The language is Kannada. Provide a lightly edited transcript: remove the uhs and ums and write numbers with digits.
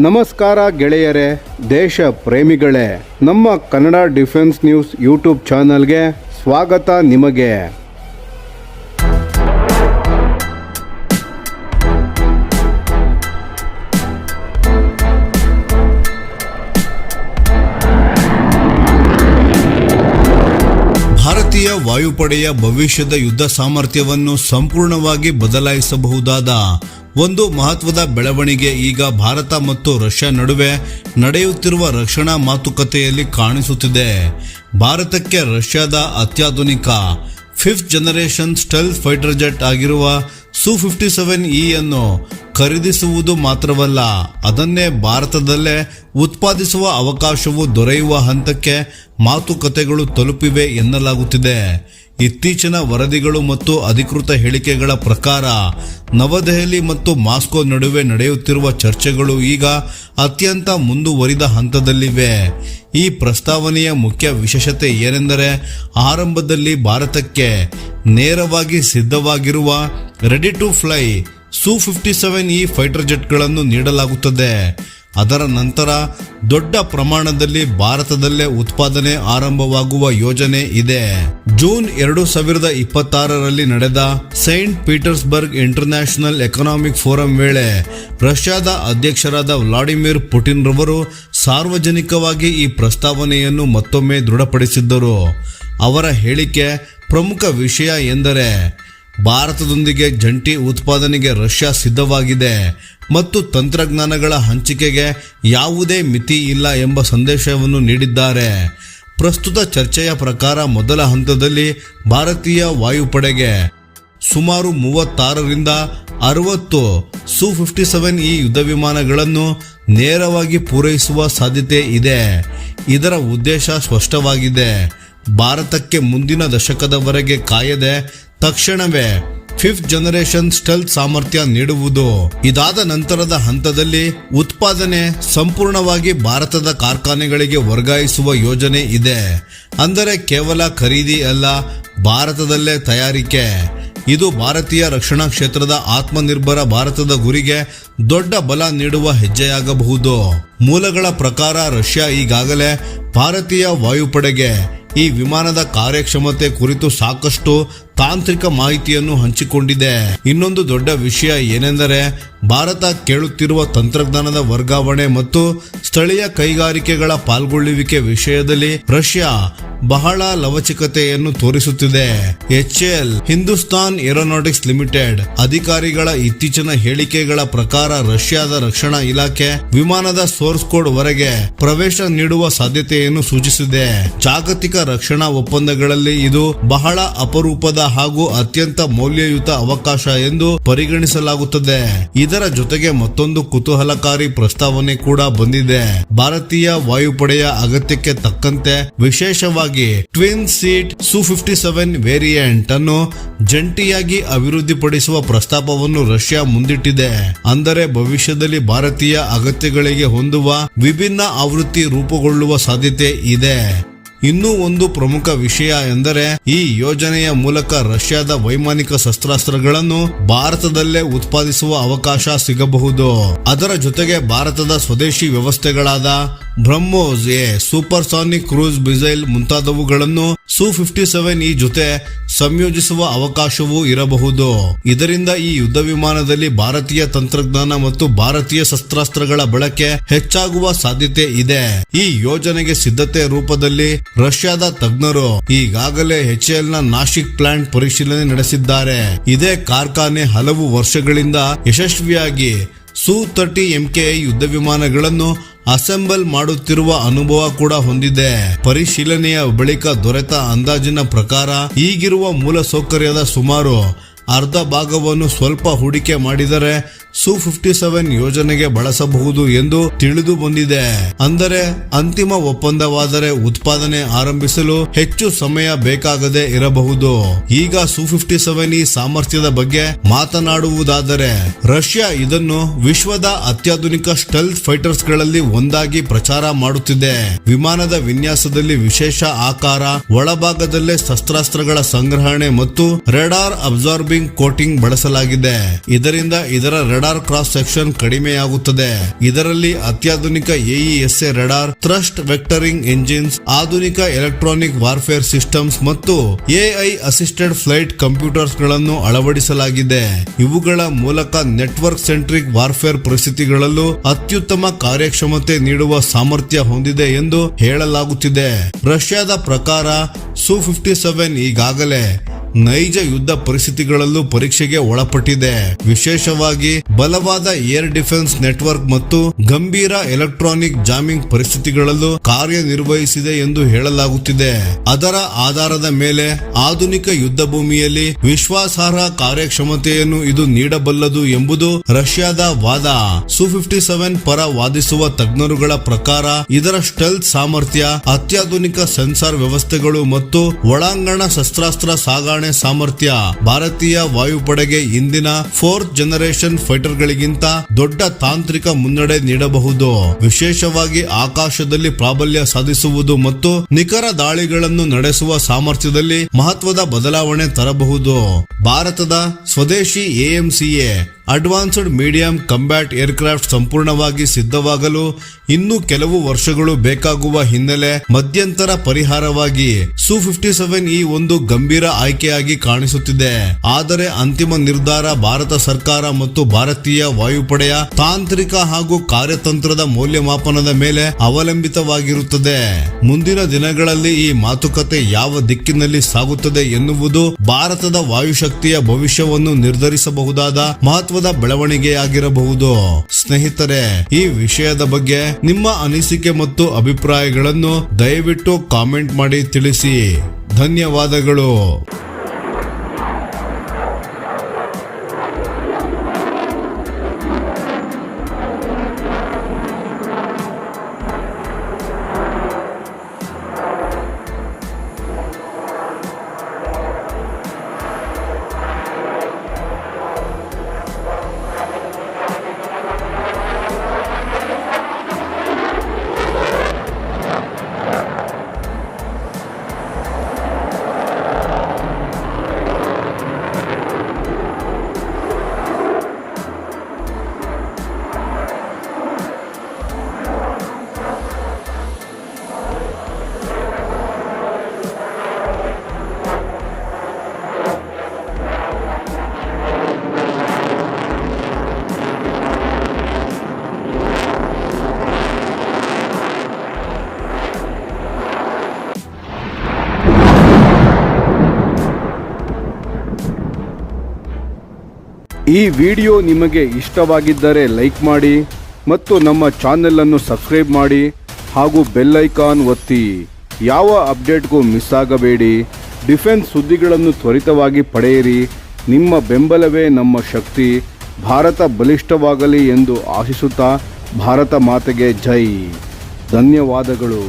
ನಮಸ್ಕಾರ ಗೆಳೆಯರೇ, ದೇಶ ಪ್ರೇಮಿಗಳೇ, ನಮ್ಮ ಕನ್ನಡ ಡಿಫೆನ್ಸ್ ನ್ಯೂಸ್ ಯೂಟ್ಯೂಬ್ ಚಾನಲ್ಗೆ ಸ್ವಾಗತ ನಿಮಗೆ. ಭಾರತೀಯ ವಾಯುಪಡೆಯ ಭವಿಷ್ಯದ ಯುದ್ಧ ಸಾಮರ್ಥ್ಯವನ್ನು ಸಂಪೂರ್ಣವಾಗಿ ಬದಲಾಯಿಸಬಹುದಾದ ಒಂದು ಮಹತ್ವದ ಬೆಳವಣಿಗೆ ಈಗ ಭಾರತ ಮತ್ತು ರಷ್ಯಾ ನಡುವೆ ನಡೆಯುತ್ತಿರುವ ರಕ್ಷಣಾ ಮಾತುಕತೆಯಲ್ಲಿ ಕಾಣಿಸುತ್ತಿದೆ. ಭಾರತಕ್ಕೆ ರಷ್ಯಾದ ಅತ್ಯಾಧುನಿಕ 5th generation stealth fighter jet ಆಗಿರುವ Su-57E ಅನ್ನು ಖರೀದಿಸುವುದು ಮಾತ್ರವಲ್ಲ, ಅದನ್ನೇ ಭಾರತದಲ್ಲೇ ಉತ್ಪಾದಿಸುವ ಅವಕಾಶವು ದೊರೆಯುವ ಹಂತಕ್ಕೆ ಮಾತುಕತೆಗಳು ತಲುಪಿವೆ ಎನ್ನಲಾಗುತ್ತಿದೆ. ಇತ್ತೀಚಿನ ವರದಿಗಳು ಮತ್ತು ಅಧಿಕೃತ ಹೇಳಿಕೆಗಳ ಪ್ರಕಾರ ನವದೆಹಲಿ ಮತ್ತು ಮಾಸ್ಕೋ ನಡುವೆ ನಡೆಯುತ್ತಿರುವ ಚರ್ಚೆಗಳು ಈಗ ಅತ್ಯಂತ ಮುಂದುವರಿದ ಹಂತದಲ್ಲಿವೆ. ಈ ಪ್ರಸ್ತಾವನೆಯ ಮುಖ್ಯ ವಿಶೇಷತೆ ಏನೆಂದರೆ, ಆರಂಭದಲ್ಲಿ ಭಾರತಕ್ಕೆ ನೇರವಾಗಿ ಸಿದ್ಧವಾಗಿರುವ ready to fly Su-57E fighter ಜೆಟ್ಗಳನ್ನು ನೀಡಲಾಗುತ್ತದೆ. ಅದರ ನಂತರ ದೊಡ್ಡ ಪ್ರಮಾಣದಲ್ಲಿ ಭಾರತದಲ್ಲೇ ಉತ್ಪಾದನೆ ಆರಂಭವಾಗುವ ಯೋಜನೆ ಇದೆ. ಜೂನ್ 2026ರಲ್ಲಿ ನಡೆದ Saint Petersburg international economic forum ವೇಳೆ ರಷ್ಯಾದ ಅಧ್ಯಕ್ಷರಾದ ವ್ಲಾಡಿಮಿರ್ ಪುಟಿನ್ ರವರು ಸಾರ್ವಜನಿಕವಾಗಿ ಈ ಪ್ರಸ್ತಾವನೆಯನ್ನು ಮತ್ತೊಮ್ಮೆ ದೃಢಪಡಿಸಿದ್ದರು. ಅವರ ಹೇಳಿಕೆ ಪ್ರಮುಖ ವಿಷಯ ಎಂದರೆ, ಭಾರತದೊಂದಿಗೆ ಜಂಟಿ ಉತ್ಪಾದನೆಗೆ ರಷ್ಯಾ ಸಿದ್ಧವಾಗಿದೆ ಮತ್ತು ತಂತ್ರಜ್ಞಾನಗಳ ಹಂಚಿಕೆಗೆ ಯಾವುದೇ ಮಿತಿ ಇಲ್ಲ ಎಂಬ ಸಂದೇಶವನ್ನು ನೀಡಿದ್ದಾರೆ. ಪ್ರಸ್ತುತ ಚರ್ಚೆಯ ಪ್ರಕಾರ ಮೊದಲ ಹಂತದಲ್ಲಿ ಭಾರತೀಯ ವಾಯುಪಡೆಗೆ ಸುಮಾರು 36ರಿಂದ 60 Su-57E ಯುದ್ಧ ವಿಮಾನಗಳನ್ನು ನೇರವಾಗಿ ಪೂರೈಸುವ ಸಾಧ್ಯತೆ ಇದೆ. ಇದರ ಉದ್ದೇಶ ಸ್ಪಷ್ಟವಾಗಿದೆ: ಭಾರತಕ್ಕೆ ಮುಂದಿನ ದಶಕದವರೆಗೆ ಕಾಯದೆ ತಕ್ಷಣವೇ 5th ಜನರೇಷನ್ ಸ್ಟೆಲ್ತ್ ಸಾಮರ್ಥ್ಯ ನೀಡುವುದು. ಇದಾದ ನಂತರದ ಹಂತದಲ್ಲಿ ಉತ್ಪಾದನೆ ಸಂಪೂರ್ಣವಾಗಿ ಭಾರತದ ಕಾರ್ಖಾನೆಗಳಿಗೆ ವರ್ಗಾಯಿಸುವ ಯೋಜನೆ ಇದೆ. ಅಂದರೆ ಕೇವಲ ಖರೀದಿ ಅಲ್ಲ, ಭಾರತದಲ್ಲೇ ತಯಾರಿಕೆ. ಇದು ಭಾರತೀಯ ರಕ್ಷಣಾ ಕ್ಷೇತ್ರದ ಆತ್ಮನಿರ್ಭರ ಭಾರತದ ಗುರಿಗೆ ದೊಡ್ಡ ಬಲ ನೀಡುವ ಹೆಜ್ಜೆಯಾಗಬಹುದು. ಮೂಲಗಳ ಪ್ರಕಾರ ರಷ್ಯಾ ಈಗಾಗಲೇ ಭಾರತೀಯ ವಾಯುಪಡೆಗೆ ಈ ವಿಮಾನದ ಕಾರ್ಯಕ್ಷಮತೆ ಕುರಿತು ಸಾಕಷ್ಟು ತಾಂತ್ರಿಕ ಮಾಹಿತಿಯನ್ನು ಹಂಚಿಕೊಂಡಿದೆ. ಇನ್ನೊಂದು ದೊಡ್ಡ ವಿಷಯ ಏನೆಂದರೆ, ಭಾರತ ಕೇಳುತ್ತಿರುವ ತಂತ್ರಜ್ಞಾನದ ವರ್ಗಾವಣೆ ಮತ್ತು ಸ್ಥಳೀಯ ಕೈಗಾರಿಕೆಗಳ ಪಾಲ್ಗೊಳ್ಳುವಿಕೆ ವಿಷಯದಲ್ಲಿ ರಷ್ಯಾ ಬಹಳ ಲವಚಿಕತೆಯನ್ನು ತೋರಿಸುತ್ತಿದೆ. HAL ಹಿಂದೂಸ್ತಾನ್ ಏರೋನಾಟಿಕ್ಸ್ ಲಿಮಿಟೆಡ್ ಅಧಿಕಾರಿಗಳ ಇತ್ತೀಚಿನ ಹೇಳಿಕೆಗಳ ಪ್ರಕಾರ ರಷ್ಯಾದ ರಕ್ಷಣಾ ಇಲಾಖೆ ವಿಮಾನದ ಸೋರ್ಸ್ ಕೋಡ್ ವರೆಗೆ ಪ್ರವೇಶ ನೀಡುವ ಸಾಧ್ಯತೆಯನ್ನು ಸೂಚಿಸಿದೆ. ಜಾಗತಿಕ ರಕ್ಷಣಾ ಒಪ್ಪಂದಗಳಲ್ಲಿ ಇದು ಬಹಳ ಅಪರೂಪದ ಹಾಗೂ ಅತ್ಯಂತ ಮೌಲ್ಯಯುತ ಅವಕಾಶ ಎಂದು ಪರಿಗಣಿಸಲಾಗುತ್ತದೆ. ಇದರ ಜೊತೆಗೆ ಮತ್ತೊಂದು ಕುತೂಹಲಕಾರಿ ಪ್ರಸ್ತಾವನೆ ಕೂಡ ಬಂದಿದೆ. ಭಾರತೀಯ ವಾಯುಪಡೆಯ ಅಗತ್ಯಕ್ಕೆ ತಕ್ಕಂತೆ ವಿಶೇಷವಾಗಿ ಟ್ವಿನ್ ಸೀಟ್ Su-57 ವೇರಿಯಂಟ್ ಅನ್ನು ಜಂಟಿಯಾಗಿ ಅಭಿವೃದ್ಧಿಪಡಿಸುವ ಪ್ರಸ್ತಾಪವನ್ನು ರಷ್ಯಾ ಮುಂದಿಟ್ಟಿದೆ. ಅಂದರೆ ಭವಿಷ್ಯದಲ್ಲಿ ಭಾರತೀಯ ಅಗತ್ಯಗಳಿಗೆ ಹೊಂದುವ ವಿಭಿನ್ನ ಆವೃತ್ತಿ ರೂಪುಗೊಳ್ಳುವ ಸಾಧ್ಯತೆ ಇದೆ. ಇನ್ನೂ ಒಂದು ಪ್ರಮುಖ ವಿಷಯ ಎಂದರೆ, ಈ ಯೋಜನೆಯ ಮೂಲಕ ರಷ್ಯಾದ ವೈಮಾನಿಕ ಶಸ್ತ್ರಾಸ್ತ್ರಗಳನ್ನು ಭಾರತದಲ್ಲೇ ಉತ್ಪಾದಿಸುವ ಅವಕಾಶ ಸಿಗಬಹುದು. ಅದರ ಜೊತೆಗೆ ಭಾರತದ ಸ್ವದೇಶಿ ವ್ಯವಸ್ಥೆಗಳಾದ ಬ್ರಹ್ಮೋಸ್ ಸೂಪರ್ಸಾನಿಕ್ ಕ್ರೂಸ್ ಮಿಸೈಲ್ ಮುಂತಾದವುಗಳನ್ನು Su-57E ಜೊತೆ ಸಂಯೋಜಿಸುವ ಅವಕಾಶವೂ ಇರಬಹುದು. ಇದರಿಂದ ಈ ಯುದ್ಧ ವಿಮಾನದಲ್ಲಿ ಭಾರತೀಯ ತಂತ್ರಜ್ಞಾನ ಮತ್ತು ಭಾರತೀಯ ಶಸ್ತ್ರಾಸ್ತ್ರಗಳ ಬಳಕೆ ಹೆಚ್ಚಾಗುವ ಸಾಧ್ಯತೆ ಇದೆ. ಈ ಯೋಜನೆಗೆ ಸಿದ್ಧತೆ ರೂಪದಲ್ಲಿ ರಷ್ಯಾದ ತಜ್ಞರು ಈಗಾಗಲೇ HAL ನ ನಾಶಿಕ್ ಪ್ಲಾಂಟ್ ಪರಿಶೀಲನೆ ನಡೆಸಿದ್ದಾರೆ. ಇದೇ ಕಾರ್ಖಾನೆ ಹಲವು ವರ್ಷಗಳಿಂದ ಯಶಸ್ವಿಯಾಗಿ Su-30 MKI ಯುದ್ಧ ವಿಮಾನಗಳನ್ನು ಅಸೆಂಬಲ್ ಮಾಡುತ್ತಿರುವ ಅನುಭವ ಕೂಡ ಹೊಂದಿದೆ. ಪರಿಶೀಲನೆಯ ಬಳಿಕ ದೊರೆತ ಅಂದಾಜಿನ ಪ್ರಕಾರ ಈಗಿರುವ ಮೂಲಸೌಕರ್ಯದ ಸುಮಾರು ಅರ್ಧ ಭಾಗವನ್ನು ಸ್ವಲ್ಪ ಹೂಡಿಕೆ ಮಾಡಿದರೆ Su-57 ಯೋಜನೆಗೆ ಬಳಸಬಹುದು ಎಂದು ತಿಳಿದು ಬಂದಿದೆ. ಅಂದರೆ ಅಂತಿಮ ಒಪ್ಪಂದವಾದರೆ ಉತ್ಪಾದನೆ ಆರಂಭಿಸಲು ಹೆಚ್ಚು ಸಮಯ ಬೇಕಾಗದೆ ಇರಬಹುದು. ಈಗ Su-57E ಸಾಮರ್ಥ್ಯದ ಬಗ್ಗೆ ಮಾತನಾಡುವುದಾದರೆ, ರಷ್ಯಾ ಇದನ್ನು ವಿಶ್ವದ ಅತ್ಯಾಧುನಿಕ ಸ್ಟೆಲ್ತ್ ಫೈಟರ್ಸ್ ಗಳಲ್ಲಿ ಒಂದಾಗಿ ಪ್ರಚಾರ ಮಾಡುತ್ತಿದೆ. ವಿಮಾನದ ವಿನ್ಯಾಸದಲ್ಲಿ ವಿಶೇಷ ಆಕಾರ, ಒಳಭಾಗದಲ್ಲೇ ಶಸ್ತ್ರಾಸ್ತ್ರಗಳ ಸಂಗ್ರಹಣೆ ಮತ್ತು ರೇಡಾರ್ ಅಬ್ಸಾರ್ಬಿಂಗ್ ಕೋಟಿಂಗ್ ಬಳಸಲಾಗಿದೆ. ಇದರಿಂದ ಇದರ ರೇಡಾರ್ ರಡಾರ್ ಕ್ರಾಸ್ ಸೆಕ್ಷನ್ ಕಡಿಮೆಯಾಗುತ್ತದೆ. ಇದರಲ್ಲಿ ಅತ್ಯಾಧುನಿಕ AESA ರಡಾರ್, ಥ್ರಸ್ಟ್ ವೆಕ್ಟರಿಂಗ್ ಎಂಜಿನ್ಸ್, ಆಧುನಿಕ ಎಲೆಕ್ಟ್ರಾನಿಕ್ ವಾರ್ಫೇರ್ ಸಿಸ್ಟಮ್ಸ್ ಮತ್ತು AI ಅಸಿಸ್ಟೆಡ್ ಫ್ಲೈಟ್ ಕಂಪ್ಯೂಟರ್ಸ್ ಗಳನ್ನು ಅಳವಡಿಸಲಾಗಿದೆ. ಇವುಗಳ ಮೂಲಕ ನೆಟ್ವರ್ಕ್ ಸೆಂಟ್ರಿಕ್ ವಾರ್ಫೇರ್ ಪರಿಸ್ಥಿತಿಗಳಲ್ಲೂ ಅತ್ಯುತ್ತಮ ಕಾರ್ಯಕ್ಷಮತೆ ನೀಡುವ ಸಾಮರ್ಥ್ಯ ಹೊಂದಿದೆ ಎಂದು ಹೇಳಲಾಗುತ್ತಿದೆ. ರಷ್ಯಾದ ಪ್ರಕಾರ Su-57 ಈಗಾಗಲೇ ನೈಜ ಯುದ್ಧ ಪರಿಸ್ಥಿತಿಗಳಲ್ಲೂ ಪರೀಕ್ಷೆಗೆ ಒಳಪಟ್ಟಿದೆ. ವಿಶೇಷವಾಗಿ ಬಲವಾದ ಏರ್ ಡಿಫೆನ್ಸ್ ನೆಟ್ವರ್ಕ್ ಮತ್ತು ಗಂಭೀರ ಎಲೆಕ್ಟ್ರಾನಿಕ್ ಜಾಮಿಂಗ್ ಪರಿಸ್ಥಿತಿಗಳಲ್ಲೂ ಕಾರ್ಯನಿರ್ವಹಿಸಿದೆ ಎಂದು ಹೇಳಲಾಗುತ್ತಿದೆ. ಅದರ ಆಧಾರದ ಮೇಲೆ ಆಧುನಿಕ ಯುದ್ಧ ಭೂಮಿಯಲ್ಲಿ ವಿಶ್ವಾಸಾರ್ಹ ಕಾರ್ಯಕ್ಷಮತೆಯನ್ನು ಇದು ನೀಡಬಲ್ಲದು ಎಂಬುದು ರಷ್ಯಾದ ವಾದ. Su-57 ಪರ ವಾದಿಸುವ ತಜ್ಞರುಗಳ ಪ್ರಕಾರ ಇದರ ಸ್ಟೆಲ್ತ್ ಸಾಮರ್ಥ್ಯ, ಅತ್ಯಾಧುನಿಕ ಸೆನ್ಸಾರ್ ವ್ಯವಸ್ಥೆಗಳು ಮತ್ತು ಒಳಾಂಗಣ ಶಸ್ತ್ರಾಸ್ತ್ರ ಸಾಗಣೆ ಸಾಮರ್ಥ್ಯ ಭಾರತೀಯ ವಾಯುಪಡೆಗೆ ಇಂದಿನ 4th ಜನರೇಷನ್ ಫೈಟರ್ ಗಳಿಗಿಂತ ದೊಡ್ಡ ತಾಂತ್ರಿಕ ಮುನ್ನಡೆ ನೀಡಬಹುದು. ವಿಶೇಷವಾಗಿ ಆಕಾಶದಲ್ಲಿ ಪ್ರಾಬಲ್ಯ ಸಾಧಿಸುವುದು ಮತ್ತು ನಿಖರ ದಾಳಿಗಳನ್ನು ನಡೆಸುವ ಸಾಮರ್ಥ್ಯದಲ್ಲಿ ಮಹತ್ವದ ಬದಲಾವಣೆ ತರಬಹುದು. ಭಾರತದ ಸ್ವದೇಶಿ AMCA advanced medium combat aircraft ಸಂಪೂರ್ಣವಾಗಿ ಸಿದ್ಧವಾಗಲು ಇನ್ನೂ ಕೆಲವು ವರ್ಷಗಳು ಬೇಕಾಗುವ ಹಿನ್ನೆಲೆ ಮಧ್ಯಂತರ ಪರಿಹಾರವಾಗಿ Su-57 ಈ ಒಂದು ಗಂಭೀರ ಆಯ್ಕೆಯಾಗಿ ಕಾಣಿಸುತ್ತಿದೆ. ಆದರೆ ಅಂತಿಮ ನಿರ್ಧಾರ ಭಾರತ ಸರ್ಕಾರ ಮತ್ತು ಭಾರತೀಯ ವಾಯುಪಡೆಯ ತಾಂತ್ರಿಕ ಹಾಗೂ ಕಾರ್ಯತಂತ್ರದ ಮೌಲ್ಯಮಾಪನದ ಮೇಲೆ ಅವಲಂಬಿತವಾಗಿರುತ್ತದೆ. ಮುಂದಿನ ದಿನಗಳಲ್ಲಿ ಈ ಮಾತುಕತೆ ಯಾವ ದಿಕ್ಕಿನಲ್ಲಿ ಸಾಗುತ್ತದೆ ಎನ್ನುವುದು ಭಾರತದ ವಾಯುಶಕ್ತಿಯ ಭವಿಷ್ಯವನ್ನು ನಿರ್ಧರಿಸಬಹುದಾದ ಮಹತ್ವದ ಬೆಳವಣಿಗೆಯಾಗಿರಬಹುದು. ಸ್ನೇಹಿತರೆ, ಈ ವಿಷಯದ ಬಗ್ಗೆ ನಿಮ್ಮ ಅನಿಸಿಕೆ ಮತ್ತು ಅಭಿಪ್ರಾಯಗಳನ್ನು ದಯವಿಟ್ಟು ಕಾಮೆಂಟ್ ಮಾಡಿ ತಿಳಿಸಿ. ಧನ್ಯವಾದಗಳು. ಈ ವಿಡಿಯೋ ನಿಮಗೆ ಇಷ್ಟವಾಗಿದ್ದರೆ ಲೈಕ್ ಮಾಡಿ ಮತ್ತು ನಮ್ಮ ಚಾನೆಲ್ ಅನ್ನು ಸಬ್ಸ್ಕ್ರೈಬ್ ಮಾಡಿ ಹಾಗೂ ಬೆಲ್ ಐಕಾನ್ ಒತ್ತಿ. ಯಾವ ಅಪ್ಡೇಟ್ಗೂ ಮಿಸ್ ಆಗಬೇಡಿ. ಡಿಫೆನ್ಸ್ ಸುದ್ದಿಗಳನ್ನು ತ್ವರಿತವಾಗಿ ಪಡೆಯಿರಿ. ನಿಮ್ಮ ಬೆಂಬಲವೇ ನಮ್ಮ ಶಕ್ತಿ. ಭಾರತ ಬಲಿಷ್ಠವಾಗಲಿ ಎಂದು ಆಶಿಸುತ್ತಾ ಭಾರತ ಮಾತೆಗೆ ಜೈ. ಧನ್ಯವಾದಗಳು.